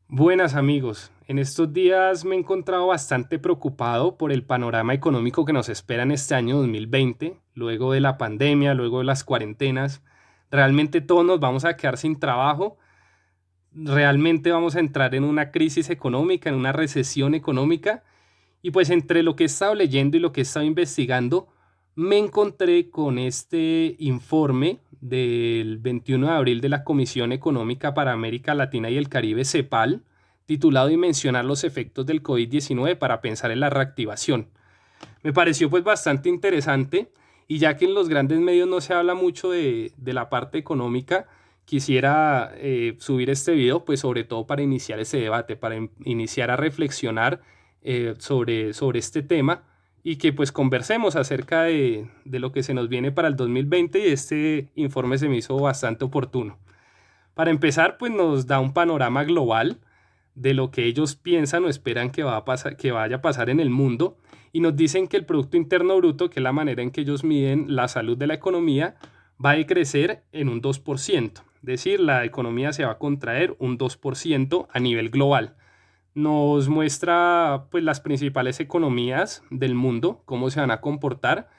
Buenas amigos, en estos días me he encontrado bastante preocupado por el panorama económico que nos espera en este año 2020, luego de la pandemia, luego de las cuarentenas. Realmente todos nos vamos a quedar sin trabajo, realmente vamos a entrar en una crisis económica, en una recesión económica. Y pues entre lo que he estado leyendo y lo que he estado investigando, me encontré con este informe del 21 de abril de la Comisión Económica para América Latina y el Caribe, CEPAL, titulado Dimensionar los efectos del COVID-19 para pensar en la reactivación. Me pareció pues bastante interesante, y ya que en los grandes medios no se habla mucho de la parte económica, quisiera subir este video pues sobre todo para iniciar ese debate, para iniciar a reflexionar sobre este tema, y que pues conversemos acerca de lo que se nos viene para el 2020, y este informe se me hizo bastante oportuno. Para empezar, pues nos da un panorama global de lo que ellos piensan o esperan que, va a pasar, que vaya a pasar en el mundo, y nos dicen que el Producto Interno Bruto, que es la manera en que ellos miden la salud de la economía, va a decrecer en un 2%. Es decir, la economía se va a contraer un 2% a nivel global. Nos muestra pues las principales economías del mundo, cómo se van a comportar,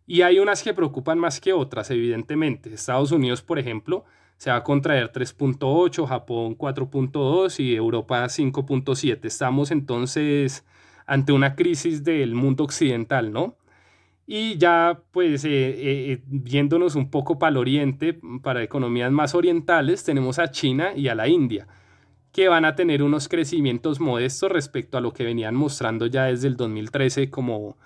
y hay unas que preocupan más que otras, evidentemente. Estados Unidos, por ejemplo, se va a contraer 3,8, Japón 4,2 y Europa 5,7. Estamos entonces ante una crisis del mundo occidental, ¿no? Y ya, pues, viéndonos un poco para el oriente, para economías más orientales, tenemos a China y a la India, que van a tener unos crecimientos modestos respecto a lo que venían mostrando ya desde el 2013, como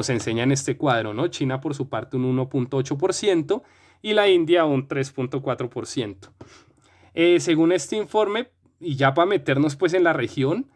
se enseña en este cuadro, ¿no? China por su parte un 1,8% y la India un 3,4%. Según este informe, y ya para meternos pues en la región,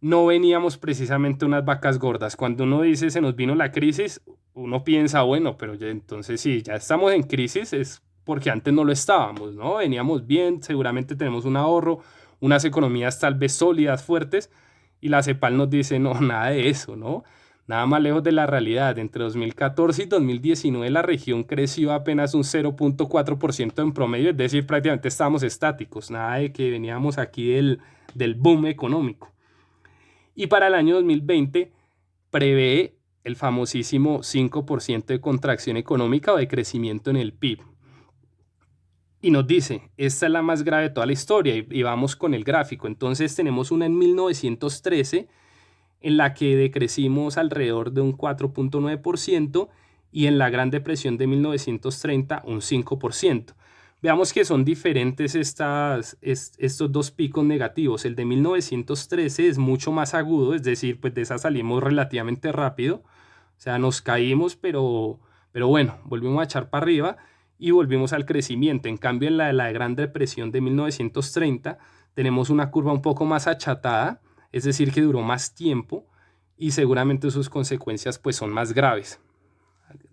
no veníamos precisamente unas vacas gordas. Cuando uno dice se nos vino la crisis, uno piensa, bueno, pero ya, entonces sí, ya estamos en crisis, es porque antes no lo estábamos, ¿no? Veníamos bien, seguramente tenemos un ahorro, unas economías tal vez sólidas, fuertes, y la CEPAL nos dice, no, nada de eso, ¿no? Nada más lejos de la realidad. Entre 2014 y 2019 la región creció apenas un 0,4% en promedio, es decir, prácticamente estábamos estáticos, nada de que veníamos aquí del boom económico. Y para el año 2020 prevé el famosísimo 5% de contracción económica o de crecimiento en el PIB. Y nos dice, esta es la más grave de toda la historia, y vamos con el gráfico. Entonces tenemos una en 1913 en la que decrecimos alrededor de un 4,9%, y en la Gran Depresión de 1930 un 5%. Veamos que son diferentes estos dos picos negativos. El de 1913 es mucho más agudo, es decir, pues de esa salimos relativamente rápido. O sea, nos caímos, pero bueno, volvimos a echar para arriba y volvimos al crecimiento. En cambio, en la Gran Depresión de 1930 tenemos una curva un poco más achatada, es decir, que duró más tiempo, y seguramente sus consecuencias pues son más graves.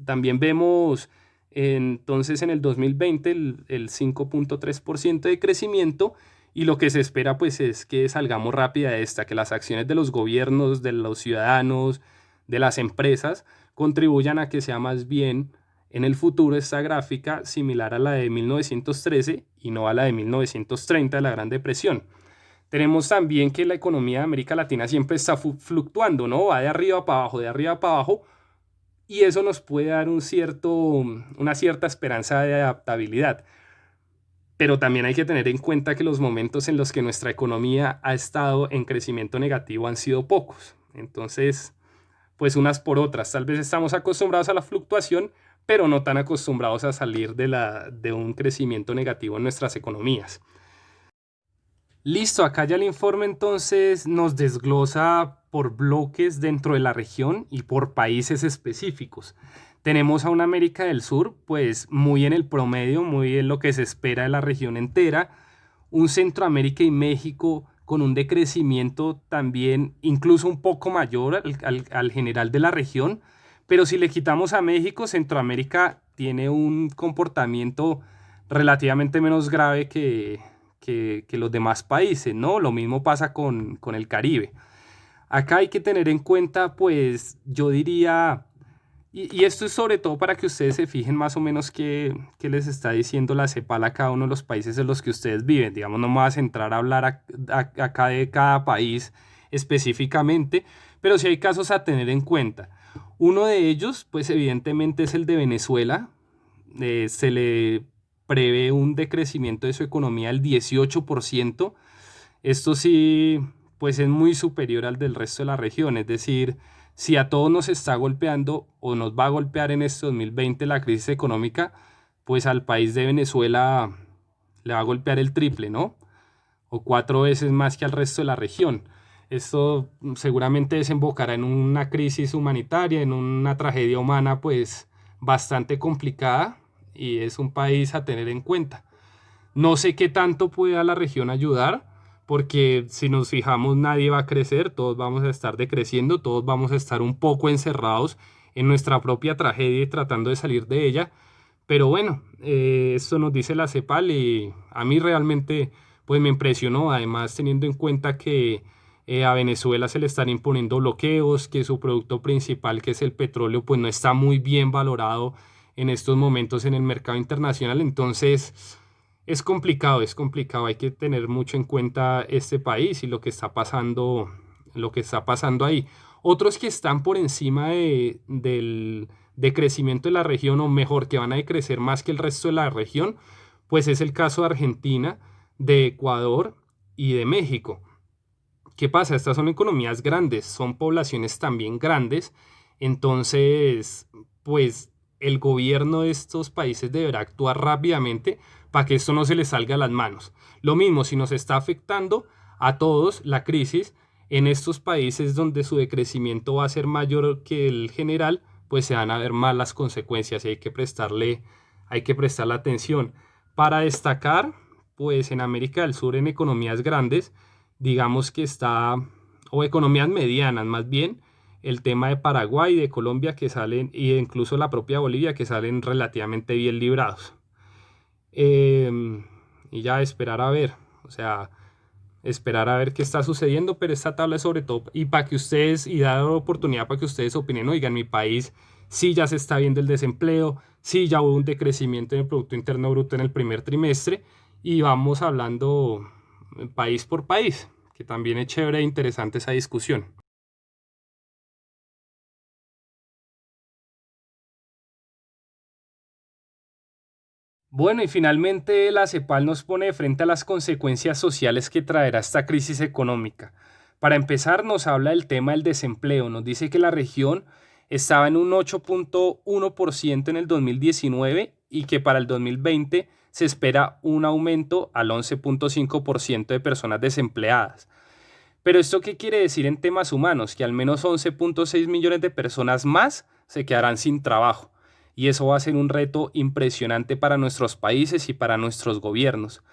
También vemos entonces en el 2020 el 5,3% de crecimiento, y lo que se espera pues es que salgamos rápida de esta, que las acciones de los gobiernos, de los ciudadanos, de las empresas contribuyan a que sea más bien en el futuro esta gráfica similar a la de 1913 y no a la de 1930 de la Gran Depresión. Tenemos también que la economía de América Latina siempre está fluctuando, ¿no? Va de arriba para abajo, de arriba para abajo, y eso nos puede dar una cierta esperanza de adaptabilidad. Pero también hay que tener en cuenta que los momentos en los que nuestra economía ha estado en crecimiento negativo han sido pocos. Entonces, pues unas por otras, tal vez estamos acostumbrados a la fluctuación, pero no tan acostumbrados a salir de un crecimiento negativo en nuestras economías. Listo, acá ya el informe entonces nos desglosa por bloques dentro de la región y por países específicos. Tenemos a una América del Sur, pues muy en el promedio, muy en lo que se espera de la región entera, un Centroamérica y México con un decrecimiento también incluso un poco mayor al general de la región, pero si le quitamos a México, Centroamérica tiene un comportamiento relativamente menos grave que los demás países, ¿no? Lo mismo pasa con el Caribe. Acá hay que tener en cuenta, pues yo diría, Y esto es sobre todo para que ustedes se fijen más o menos qué les está diciendo la CEPAL a cada uno de los países en los que ustedes viven. Digamos, no me voy a centrar a hablar acá de cada país específicamente, pero sí hay casos a tener en cuenta. Uno de ellos, pues evidentemente es el de Venezuela. Se le prevé un decrecimiento de su economía del 18%. Esto sí, pues es muy superior al del resto de la región. Es decir, si a todos nos está golpeando o nos va a golpear en este 2020 la crisis económica, pues al país de Venezuela le va a golpear el triple, ¿no? O 4 veces más que al resto de la región. Esto seguramente desembocará en una crisis humanitaria, en una tragedia humana, pues bastante complicada, y es un país a tener en cuenta. No sé qué tanto pueda la región ayudar, porque si nos fijamos nadie va a crecer, todos vamos a estar decreciendo, todos vamos a estar un poco encerrados en nuestra propia tragedia y tratando de salir de ella. Pero bueno, esto nos dice la CEPAL y a mí realmente pues me impresionó, además teniendo en cuenta que a Venezuela se le están imponiendo bloqueos, que su producto principal, que es el petróleo, pues no está muy bien valorado en estos momentos en el mercado internacional. Entonces es complicado, hay que tener mucho en cuenta este país y lo que está pasando ahí. Otros que están por encima del decrecimiento de la región, o mejor, que van a decrecer más que el resto de la región, pues es el caso de Argentina, de Ecuador y de México. ¿Qué pasa? Estas son economías grandes, son poblaciones también grandes, entonces, pues el gobierno de estos países deberá actuar rápidamente para que esto no se les salga a las manos. Lo mismo, si nos está afectando a todos la crisis en estos países donde su decrecimiento va a ser mayor que el general, pues se van a ver más las consecuencias y hay que prestarle atención. Para destacar, pues en América del Sur, en economías grandes, digamos que está, o economías medianas más bien, el tema de Paraguay, de Colombia que salen, e incluso la propia Bolivia que salen relativamente bien librados. Eh, y ya esperar a ver, o sea, esperar a ver qué está sucediendo, pero esta tabla es sobre todo, y para que ustedes, y dar oportunidad para que ustedes opinen, oigan, mi país sí ya se está viendo el desempleo, sí ya hubo un decrecimiento en el Producto Interno Bruto en el primer trimestre, y vamos hablando país por país, que también es chévere e interesante esa discusión. Bueno, y finalmente la CEPAL nos pone de frente a las consecuencias sociales que traerá esta crisis económica. Para empezar, nos habla del tema del desempleo. Nos dice que la región estaba en un 8,1% en el 2019 y que para el 2020 se espera un aumento al 11,5% de personas desempleadas. Pero ¿esto qué quiere decir en temas humanos? Que al menos 11,6 millones de personas más se quedarán sin trabajo. Y eso va a ser un reto impresionante para nuestros países y para nuestros gobiernos.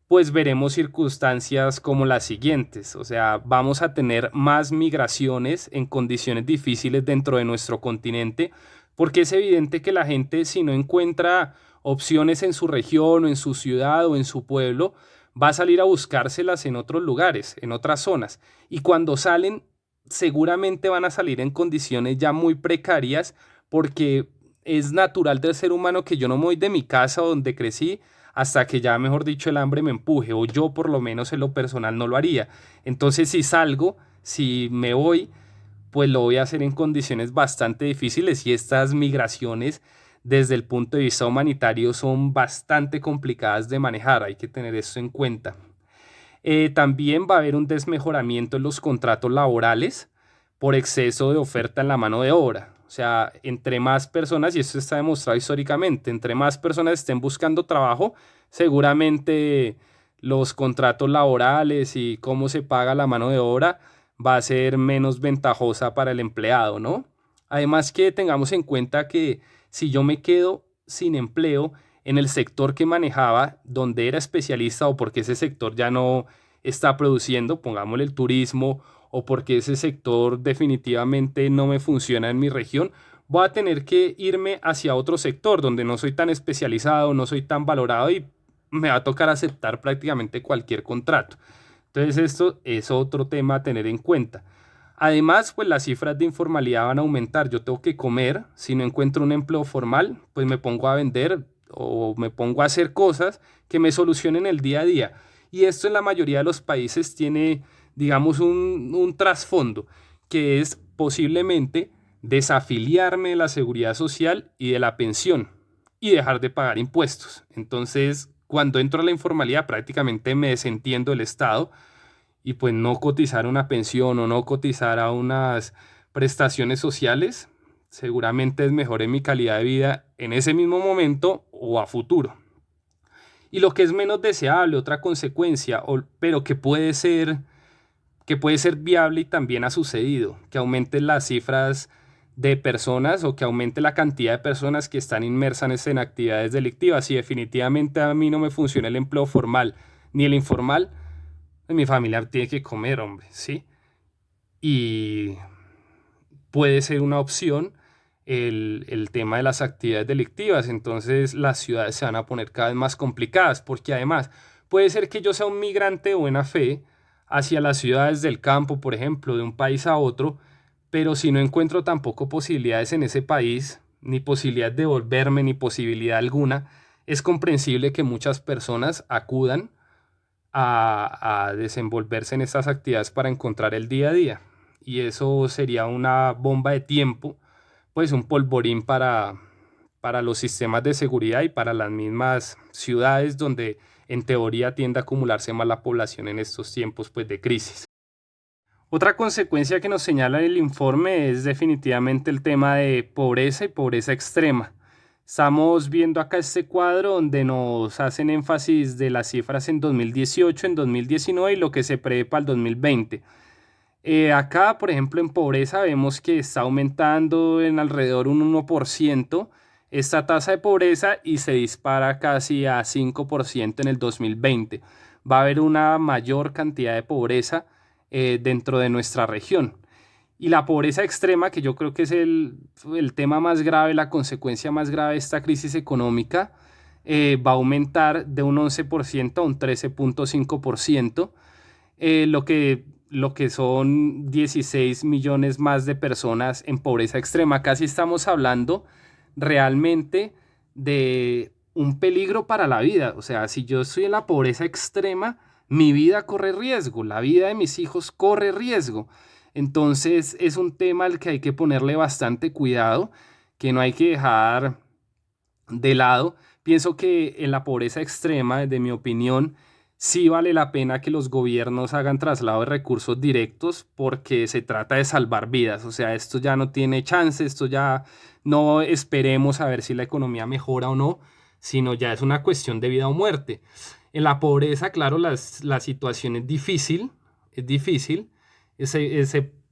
Pues veremos circunstancias como las siguientes. O sea, vamos a tener más migraciones en condiciones difíciles dentro de nuestro continente, porque es evidente que la gente, si no encuentra opciones en su región o en su ciudad o en su pueblo, va a salir a buscárselas en otros lugares, en otras zonas. Y cuando salen, seguramente van a salir en condiciones ya muy precarias, porque es natural del ser humano que yo no me voy de mi casa donde crecí hasta que ya, mejor dicho, el hambre me empuje, o yo por lo menos en lo personal no lo haría. Entonces, si salgo, si me voy, pues lo voy a hacer en condiciones bastante difíciles, y estas migraciones desde el punto de vista humanitario son bastante complicadas de manejar, hay que tener eso en cuenta. También va a haber un desmejoramiento en los contratos laborales por exceso de oferta en la mano de obra. O sea, entre más personas, y esto está demostrado históricamente, entre más personas estén buscando trabajo, seguramente los contratos laborales y cómo se paga la mano de obra va a ser menos ventajosa para el empleado, ¿no? Además que tengamos en cuenta que si yo me quedo sin empleo en el sector que manejaba, donde era especialista, o porque ese sector ya no está produciendo, pongámosle el turismo, o porque ese sector definitivamente no me funciona en mi región, voy a tener que irme hacia otro sector donde no soy tan especializado, no soy tan valorado, y me va a tocar aceptar prácticamente cualquier contrato. Entonces esto es otro tema a tener en cuenta. Además, pues las cifras de informalidad van a aumentar. Yo tengo que comer. Si no encuentro un empleo formal, pues me pongo a vender o me pongo a hacer cosas que me solucionen el día a día. Y esto en la mayoría de los países tiene, digamos, un trasfondo, que es posiblemente desafiliarme de la seguridad social y de la pensión y dejar de pagar impuestos. Entonces, cuando entro a la informalidad, prácticamente me desentiendo del Estado y pues no cotizar una pensión o no cotizar a unas prestaciones sociales, seguramente es mejor en mi calidad de vida en ese mismo momento o a futuro. Y lo que es menos deseable, otra consecuencia, pero que puede ser viable y también ha sucedido, que aumenten las cifras de personas o que aumente la cantidad de personas que están inmersas en actividades delictivas. Y definitivamente a mí no me funciona el empleo formal ni el informal, mi familia tiene que comer, hombre, ¿sí? Y puede ser una opción el tema de las actividades delictivas. Entonces las ciudades se van a poner cada vez más complicadas porque además puede ser que yo sea un migrante de buena fe hacia las ciudades del campo, por ejemplo, de un país a otro, pero si no encuentro tampoco posibilidades en ese país, ni posibilidad de volverme, ni posibilidad alguna, es comprensible que muchas personas acudan a desenvolverse en estas actividades para encontrar el día a día. Y eso sería una bomba de tiempo, pues un polvorín para los sistemas de seguridad y para las mismas ciudades donde en teoría tiende a acumularse más la población en estos tiempos pues, de crisis. Otra consecuencia que nos señala el informe es definitivamente el tema de pobreza y pobreza extrema. Estamos viendo acá este cuadro donde nos hacen énfasis de las cifras en 2018, en 2019 y lo que se prevé para el 2020. Acá, por ejemplo, en pobreza vemos que está aumentando en alrededor un 1% esta tasa de pobreza y se dispara casi a 5% en el 2020. Va a haber una mayor cantidad de pobreza dentro de nuestra región. Y la pobreza extrema, que yo creo que es el tema más grave, la consecuencia más grave de esta crisis económica, va a aumentar de un 11% a un 13.5%, lo que son 16 millones más de personas en pobreza extrema. Casi estamos hablando realmente de un peligro para la vida. O sea, si yo estoy en la pobreza extrema, mi vida corre riesgo, la vida de mis hijos corre riesgo. Entonces es un tema al que hay que ponerle bastante cuidado, que no hay que dejar de lado. Pienso que en la pobreza extrema, desde mi opinión, sí vale la pena que los gobiernos hagan traslado de recursos directos porque se trata de salvar vidas. O sea, esto ya no tiene chance, esto ya no esperemos a ver si la economía mejora o no, sino ya es una cuestión de vida o muerte. En la pobreza, claro, la situación es difícil,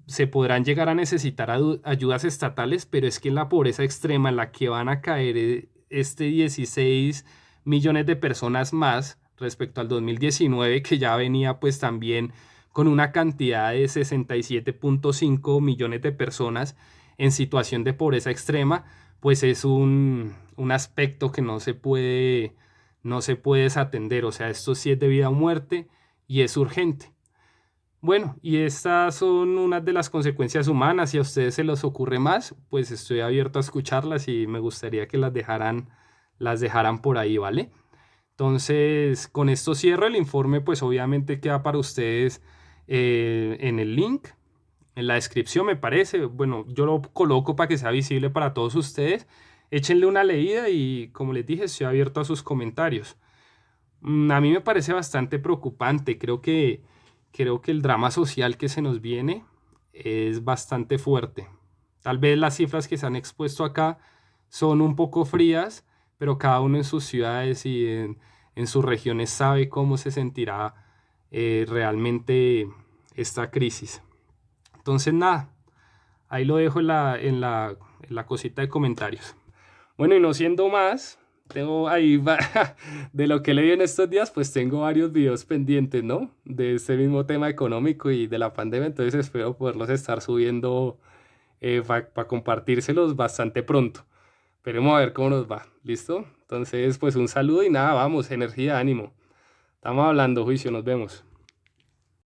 se podrán llegar a necesitar ayudas estatales, pero es que en la pobreza extrema en la que van a caer 16 millones de personas más respecto al 2019, que ya venía pues también con una cantidad de 67.5 millones de personas en situación de pobreza extrema, pues es un aspecto que no se puede desatender. O sea, esto sí es de vida o muerte y es urgente. Bueno, y estas son unas de las consecuencias humanas. Si a ustedes se les ocurre más, pues estoy abierto a escucharlas y me gustaría que las dejaran por ahí, ¿vale? Entonces, con esto cierro el informe, pues obviamente queda para ustedes en el link, en la descripción me parece. Bueno, yo lo coloco para que sea visible para todos ustedes. Échenle una leída y como les dije, estoy abierto a sus comentarios. A mí me parece bastante preocupante. Creo que el drama social que se nos viene es bastante fuerte. Tal vez las cifras que se han expuesto acá son un poco frías, pero cada uno en sus ciudades y en sus regiones sabe cómo se sentirá realmente esta crisis. Entonces nada, ahí lo dejo en la cosita de comentarios. Bueno, y no siendo más, tengo ahí, de lo que leí en estos días, pues tengo varios videos pendientes, ¿no? De este mismo tema económico y de la pandemia, entonces espero poderlos estar subiendo para compartírselos bastante pronto. Esperemos a ver cómo nos va, ¿listo? Entonces, pues un saludo y nada, vamos, energía, ánimo. Estamos hablando, juicio, nos vemos.